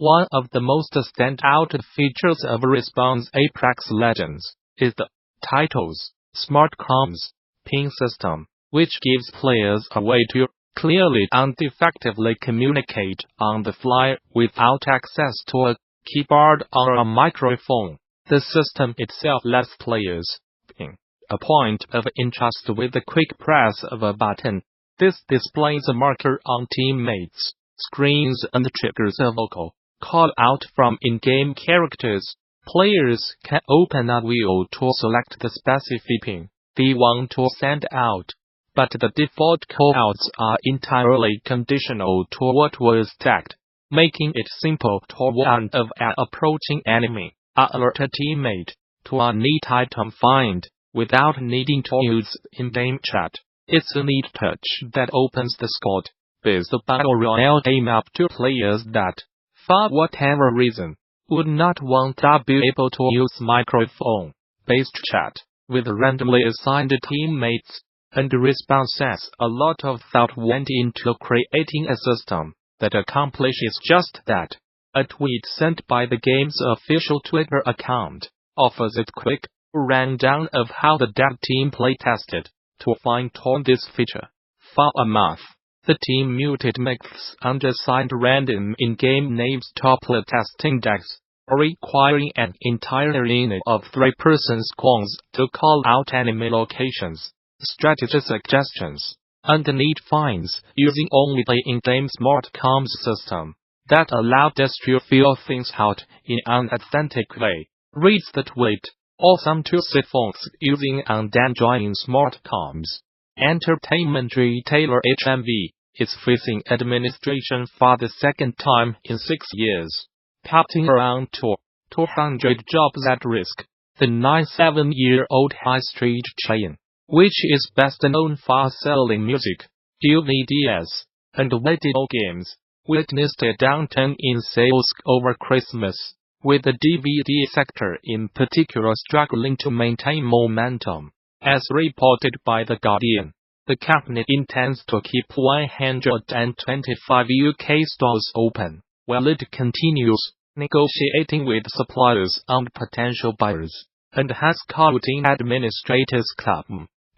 One of the most standout features of Respawn's Apex Legends is the title's Smart Comms ping system, which gives players a way to clearly and effectively communicate on the fly without access to a keyboard or a microphone. The system itself lets players ping a point of interest with the quick press of a button. This displays a marker on teammates' screens and triggers a vocal call out from in-game characters. Players can open a wheel to select the specific ping they want to send out, but the default callouts are entirely conditional to what was tagged, making it simple to warn of an approaching enemy, alert a teammate to a neat item find, without needing to use in-game chat. It's a neat touch that opens the squad-based battle royale game up to players that, for whatever reason, would not want to be able to use microphone-based chat with randomly assigned teammates. And Respawn says a lot of thought went into creating a system that accomplishes just that. A tweet sent by the game's official Twitter account offers a quick rundown of how the dev team playtested to fine-tune this feature. For a month, the team muted myths and assigned random in-game names to playtesting decks, requiring an entire unit of 3-person squads to call out enemy locations, strategy suggestions, and need finds using only the in-game smart comms system that allowed us to feel things out in an authentic way. Reads the tweet. Awesome to see folks using and enjoying smart comms. Entertainment retailer HMV is facing administration for the second time in 6 years, putting around 200 jobs at risk. The 97-year-old high street chain, which is best known for selling music, DVDs, and video games, witnessed a downturn in sales over Christmas, with the DVD sector in particular struggling to maintain momentum. As reported by The Guardian, the company intends to keep 125 UK stores open, while it continues negotiating with suppliers and potential buyers, and has called in Administrators Club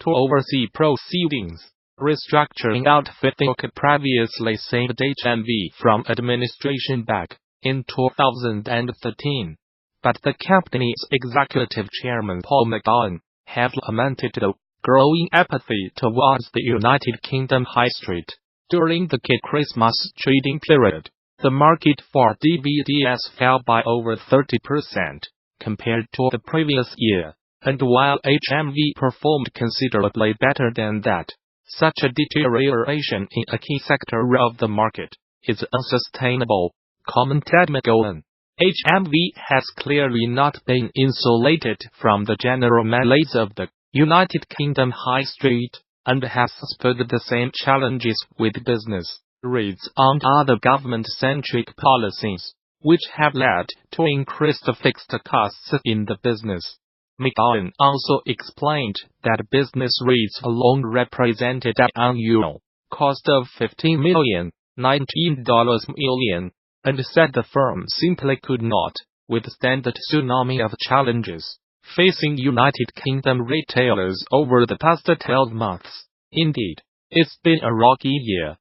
to oversee proceedings. Restructuring outfit previously saved HMV from administration back in 2013, but the company's executive chairman Paul McGowan has lamented the growing apathy towards the United Kingdom high street. During the key Christmas trading period, the market for DVDs fell by over 30% compared to the previous year, and while HMV performed considerably better than that, such a deterioration in a key sector of the market is unsustainable, commented McGowan. HMV has clearly not been insulated from the general malaise of the United Kingdom high street, and has spurred the same challenges with business rates and other government-centric policies, which have led to increased fixed costs in the business. McGowan also explained that business rates alone represented an annual cost of $15 million, and said the firm simply could not withstand the tsunami of challenges facing United Kingdom retailers over the past 12 months. Indeed, it's been a rocky year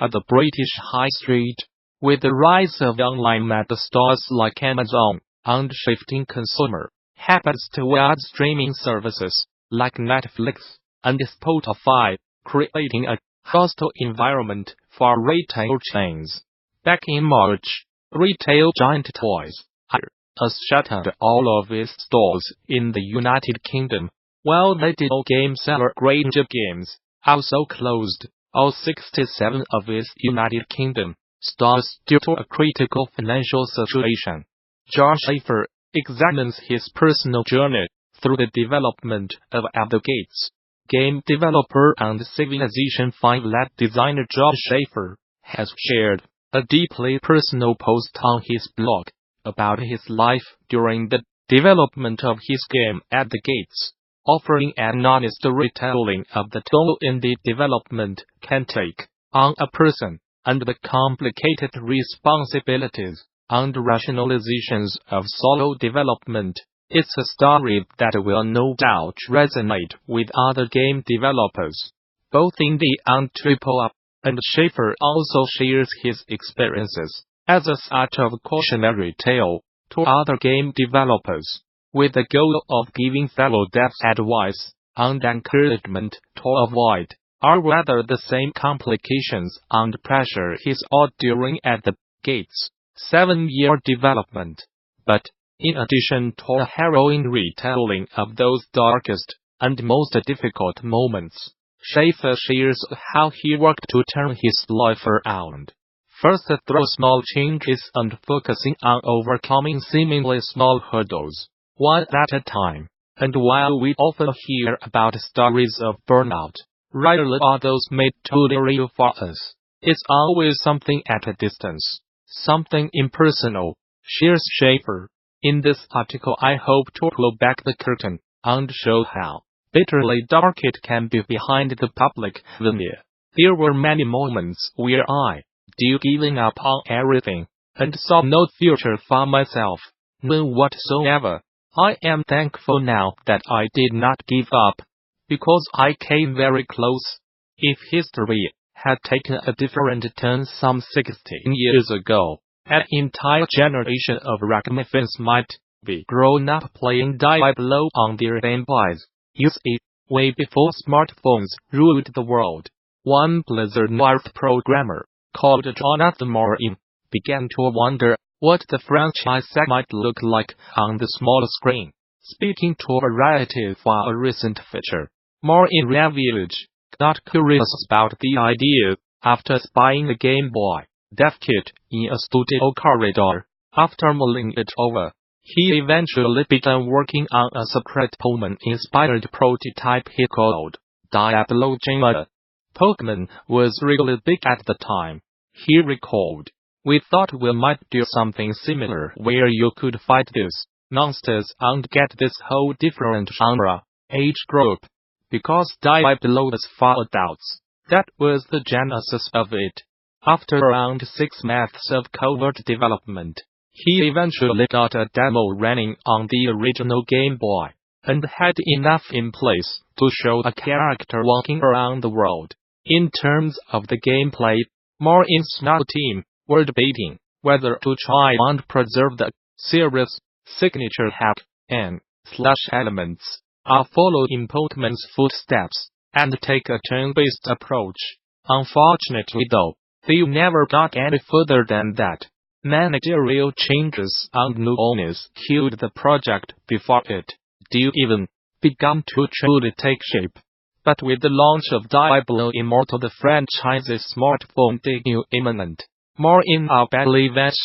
at the British high street, with the rise of online mega stores like Amazon and shifting consumer habits towards streaming services like Netflix and Spotify, creating a hostile environment for retail chains. Back in March, retail giant Toys R Us shuttered all of its stores in the United Kingdom, while video game seller Granger Games also closed all 67 of its United Kingdom stores due to a critical financial situation. Josh Schaefer examines his personal journey through the development of At the Gates. Game developer and Civilization V lab designer Josh Schaefer has shared a deeply personal post on his blog about his life during the development of his game At the Gates, offering an honest retelling of the toll indie development can take on a person and the complicated responsibilities and rationalizations of solo development. It's a story that will no doubt resonate with other game developers, both indie and AAA, and Schaefer also shares his experiences as a sort of cautionary tale to other game developers, with the goal of giving fellow devs advice and encouragement to avoid or weather the same complications and pressure he's enduring at the Gates' 7-year development. But in addition to a harrowing retelling of those darkest and most difficult moments, Schaefer shares how he worked to turn his life around. First through small changes and focusing on overcoming seemingly small hurdles, one at a time. And while we often hear about stories of burnout, rarely are those made totally real for us. It's always something at a distance, something impersonal, shares Schaefer. In this article I hope to pull back the curtain and show how bitterly dark it can be behind the public veneer. There were many moments where I did giving up on everything, and saw no future for myself, none whatsoever. I am thankful now that I did not give up, because I came very close. If history had taken a different turn some 16 years ago, an entire generation of ragamuffins might be grown up playing Diablo on their Game Boys. You see, way before smartphones ruled the world, one Blizzard North programmer, called Jonathan Morin, began to wonder what the franchise might look like on the small screen. Speaking to Variety for a recent feature, Morin revealed, not curious about the idea, after spying the Game Boy dev kit in a studio corridor. After mulling it over, he eventually began working on a secret Pokemon-inspired prototype he called Diablo Jima. Pokemon was really big at the time, he recalled. We thought we might do something similar where you could fight these monsters and get this whole different genre, age group. Because Diablo was for adults, that was the genesis of it. After around 6 months of covert development, he eventually got a demo running on the original Game Boy, and had enough in place to show a character walking around the world. In terms of the gameplay, Morin's small team were debating whether to try and preserve the series' signature hack and slash elements, or follow in Pokemon's footsteps, and take a turn-based approach. Unfortunately though, they never got any further than that. Managerial changes and new owners killed the project before it did even begun to truly take shape. But with the launch of Diablo Immortal, the franchise's smartphone debut imminent, Morin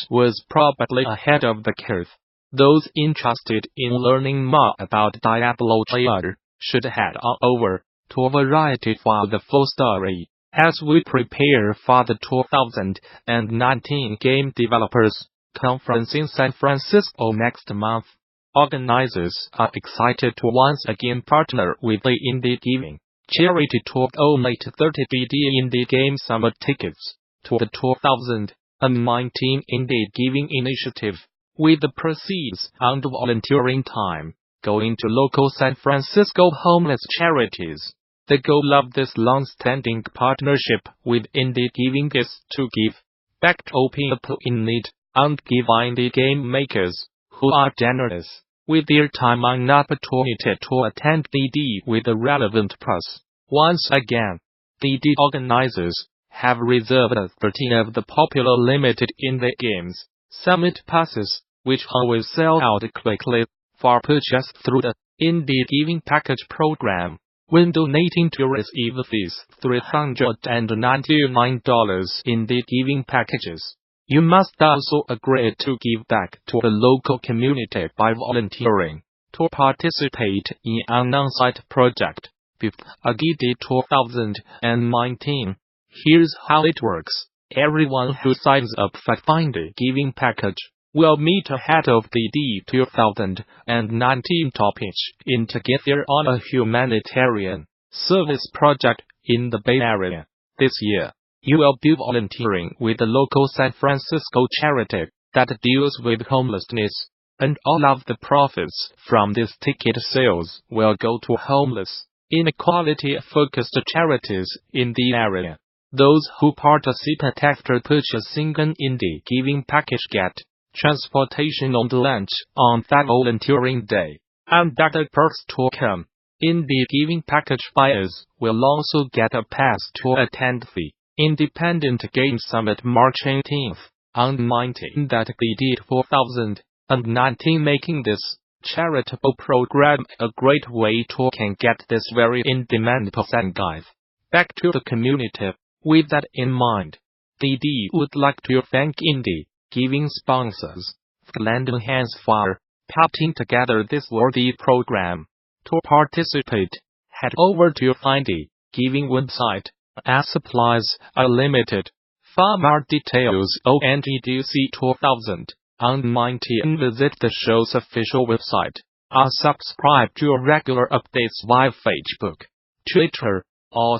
was probably ahead of the curve. Those interested in learning more about Diablo JR should head on over to Variety for the full story. As we prepare for the 2019 Game Developers Conference in San Francisco next month, organizers are excited to once again partner with the Indie Giving charity to donate 30 BD Indie Game Summer tickets to the 2019 Indie Giving Initiative, with the proceeds and volunteering time going to local San Francisco homeless charities. The goal of this long-standing partnership with Indie Giving is to give back to people in need and give indie game makers who are generous with their time an opportunity to attend DD with a relevant price. Once again, DD organizers have reserved 13 of the popular limited indie games Summit passes, which always sell out quickly, for purchase through the Indie Giving Package program. When donating to receive these $399 Indie Giving packages, you must also agree to give back to the local community by volunteering to participate in an on-site project with a GD 2019. Here's how it works. Everyone who signs up for Indie Giving package will meet ahead of the D 2019 topic in together on a humanitarian service project in the Bay Area. This year, you will be volunteering with the local San Francisco charity that deals with homelessness, and all of the profits from these ticket sales will go to homeless, inequality-focused charities in the area. Those who participate after purchasing an indie giving package get transportation and lunch on that volunteering day, and other perks to come. Indie giving package buyers will also get a pass to attend the Independent Game Summit March 18th and 19th that they did 2019, making this charitable program a great way to can get this very in-demand percentile back to the community. With that in mind, DD would like to thank indie giving sponsors for lending hands for putting together this worthy program. To participate, head over to your indie giving website, as supplies are limited. For more details on NGDC 2019, visit the show's official website, or subscribe to regular updates via Facebook, Twitter, or